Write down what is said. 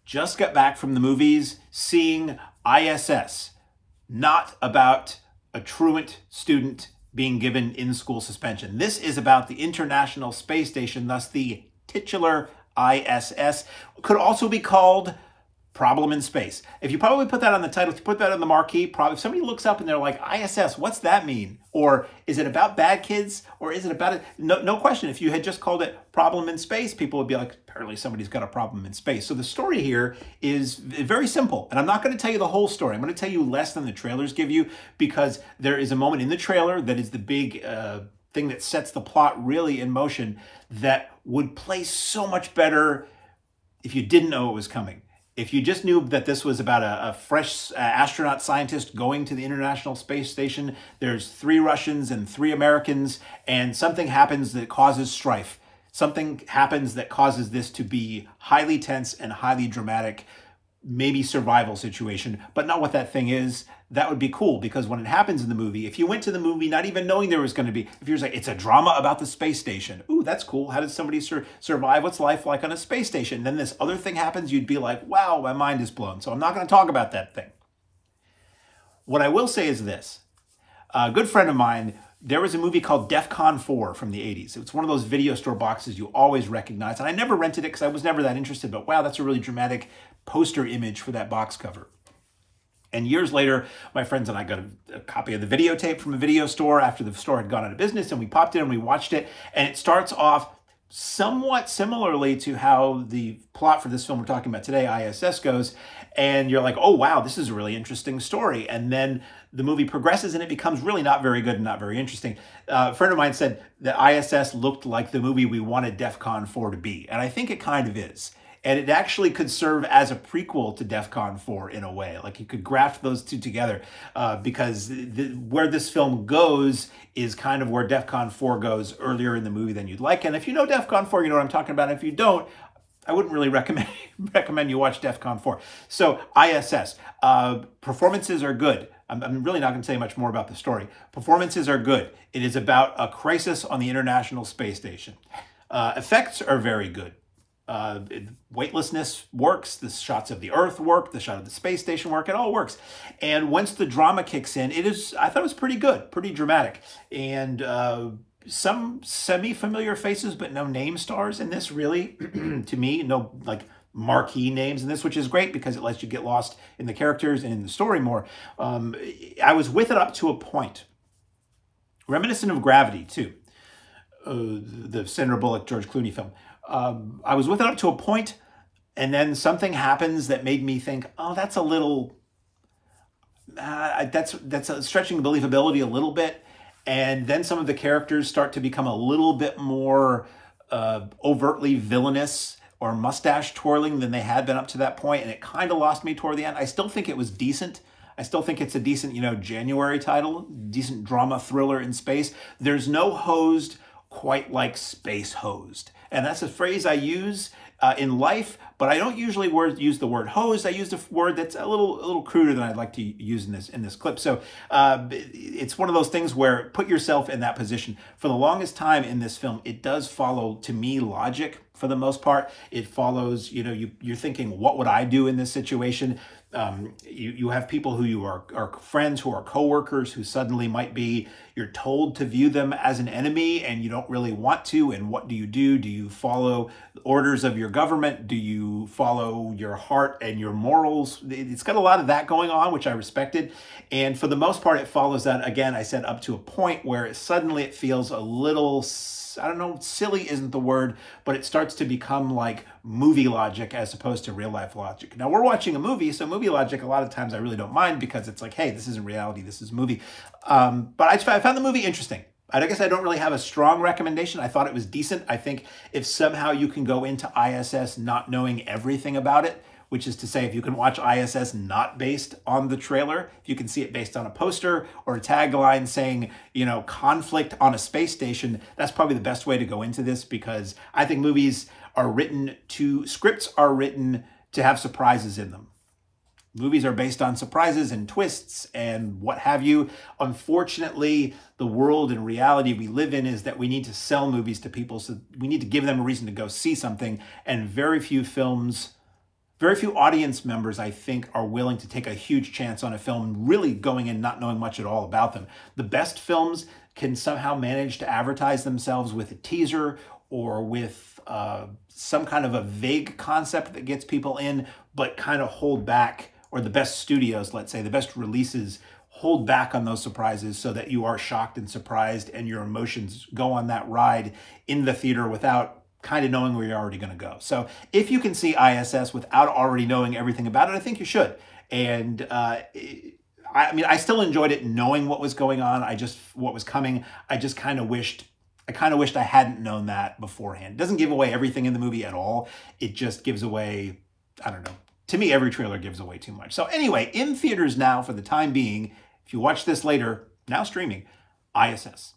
just got back from the movies seeing ISS, not about a truant student being given in-school suspension. This is about the International Space Station, thus the titular ISS. Could also be called Problem in Space. If you probably put that on the title, if you put that on the marquee, probably if somebody looks up and they're like, ISS, what's that mean? Or is it about bad kids? Or is it about it? No question. If you had just called it Problem in Space, people would be like, apparently somebody's got a problem in space. So the story here is very simple. And I'm not going to tell you the whole story. I'm going to tell you less than the trailers give you, because there is a moment in the trailer that is the big thing that sets the plot really in motion that would play so much better if you didn't know it was coming. If you just knew that this was about a fresh astronaut scientist going to the International Space Station, there's 3 Russians and 3 Americans, and something happens that causes strife. Something happens that causes this to be highly tense and highly dramatic, maybe survival situation, but not what that thing is. That would be cool, because when it happens in the movie, if you went to the movie not even knowing there was going to be, if you're like, it's a drama about the space station. Ooh, that's cool. How does somebody survive? What's life like on a space station? Then this other thing happens, you'd be like, wow, my mind is blown. So I'm not going to talk about that thing. What I will say is this. A good friend of mine, there was a movie called DEF CON 4 from the 80s. It's one of those video store boxes you always recognize. And I never rented it because I was never that interested, but wow, that's a really dramatic poster image for that box cover. And years later, my friends and I got a copy of the videotape from a video store after the store had gone out of business, and we popped in and we watched it. And it starts off somewhat similarly to how the plot for this film we're talking about today, ISS, goes. And you're like, oh, wow, this is a really interesting story. And then the movie progresses and it becomes really not very good and not very interesting. A friend of mine said that ISS looked like the movie we wanted DEF CON 4 to be. And I think it kind of is. And it actually could serve as a prequel to DEF CON 4 in a way. Like you could graft those two together because where this film goes is kind of where DEF CON 4 goes earlier in the movie than you'd like. And if you know DEF CON 4, you know what I'm talking about. If you don't, I wouldn't really recommend you watch DEF CON 4. So ISS, performances are good. I'm really not going to say much more about the story. Performances are good. It is about a crisis on the International Space Station. Effects are very good. Weightlessness works, the shots of the Earth work, the shot of the space station work, it all works. And once the drama kicks in, I thought it was pretty good, pretty dramatic. And some semi-familiar faces, but no name stars in this, really, to me. No, like, marquee names in this, which is great because it lets you get lost in the characters and in the story more. I was with it up to a point. Reminiscent of Gravity, too. The Sandra Bullock, George Clooney film. I was with it up to a point, and then something happens that made me think, oh, that's a little, that's stretching the believability a little bit. And then some of the characters start to become a little bit more overtly villainous or mustache twirling than they had been up to that point, and it kind of lost me toward the end. I still think it was decent. I still think it's a decent, January title, decent drama thriller in space. There's no hosed quite like Space Hosed. And that's a phrase I use in life, but I don't usually use the word hosed. I use the word that's a little cruder than I'd like to use in this clip. So it's one of those things where put yourself in that position. For the longest time in this film, it does follow, to me, logic for the most part. It follows, you're thinking, what would I do in this situation? You have people who you are friends, who are coworkers, who suddenly might be, you're told to view them as an enemy and you don't really want to. And what do? Do you follow orders of your government? Do you follow your heart and your morals? It's got a lot of that going on, which I respected. And for the most part, it follows that, again, I said, up to a point where suddenly it feels a little, I don't know, silly isn't the word, but it starts to become like movie logic as opposed to real life logic. Now, we're watching a movie, so movie logic, a lot of times I really don't mind because it's like, hey, this isn't reality, this is movie. But I found the movie interesting. I guess I don't really have a strong recommendation. I thought it was decent. I think if somehow you can go into ISS not knowing everything about it, which is to say, if you can watch ISS not based on the trailer, if you can see it based on a poster or a tagline saying, conflict on a space station, that's probably the best way to go into this, because I think scripts are written to have surprises in them. Movies are based on surprises and twists and what have you. Unfortunately, the world and reality we live in is that we need to sell movies to people, so we need to give them a reason to go see something, and very few films Very few audience members, I think, are willing to take a huge chance on a film really going in not knowing much at all about them. The best films can somehow manage to advertise themselves with a teaser or with some kind of a vague concept that gets people in, but kind of hold back, or the best studios, let's say, the best releases, hold back on those surprises so that you are shocked and surprised and your emotions go on that ride in the theater without kind of knowing where you're already going to go. So if you can see ISS without already knowing everything about it, I think you should. And I mean, I still enjoyed it knowing what was going on. What was coming. I kind of wished I hadn't known that beforehand. It doesn't give away everything in the movie at all. It just gives away, I don't know. To me, every trailer gives away too much. So anyway, in theaters now for the time being. If you watch this later, now streaming, ISS.